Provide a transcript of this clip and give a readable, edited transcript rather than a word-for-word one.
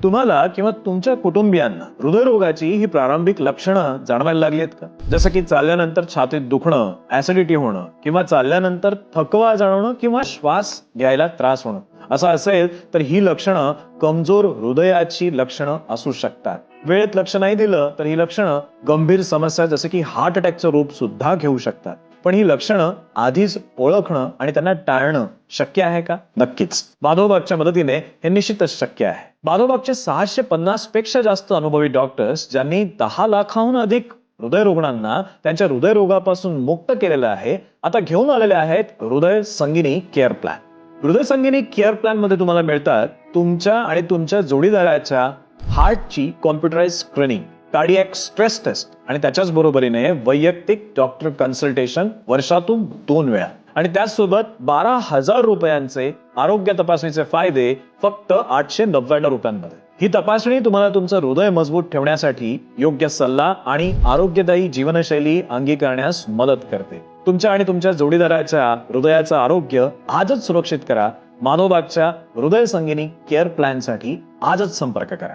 तुम्हाला किंवा तुमच्या कुटुंबियांना हृदयरोगाची ही प्रारंभिक लक्षणं जाणवायला लागली आहेत का? जसं की चालल्यानंतर छातीत दुखणं, ऍसिडिटी होणं किंवा चालल्यानंतर थकवा जाणवणं किंवा श्वास घ्यायला त्रास होणं. असं असेल तर ही लक्षणं कमजोर हृदयाची लक्षणं असू शकतात. वेळेत लक्ष नाही दिलं तर ही लक्षणं गंभीर समस्या जसं की हार्ट अटॅकचं रूप सुद्धा घेऊ शकतात. पण ही लक्षणं आधीच ओळखणं आणि त्यांना टाळणं शक्य आहे का? नक्कीच. माधवबागच्या मदतीने हे निश्चितच शक्य आहे. माधवबागचे 650 पेक्षा जास्त अनुभवी डॉक्टर्स ज्यांनी 10 लाखाहून अधिक हृदयरुग्णांना त्यांच्या हृदयरोगापासून मुक्त केलेलं आहे, आता घेऊन आलेले आहेत हृदय संगिनी केअर प्लॅन. हृदय संगिनी केअर प्लॅन मध्ये तुम्हाला मिळतात तुमच्या आणि तुमच्या जोडीदाराच्या हार्टची कॉम्प्युटराइज स्क्रीनिंग, कार्डियक स्ट्रेस टेस्ट आणि त्याच्याच बरोबरीने वैयक्तिक डॉक्टर कन्सल्टेशन वर्षातून 2 वेळा. आणि त्याचसोबत 12,000 रुपयांचे आरोग्य तपासणीचे फायदे फक्त 899 रुपयांमध्ये. ही तपासणी तुम्हाला तुमचं हृदय मजबूत ठेवण्यासाठी योग्य सल्ला आणि आरोग्यदायी जीवनशैली अंगीकारण्यास मदत करते. तुमच्या आणि तुमच्या जोडीदाराच्या हृदयाचं आरोग्य आजच सुरक्षित करा. माधवबागच्या हृदय संगिनी केअर प्लॅन साठी आजच संपर्क करा.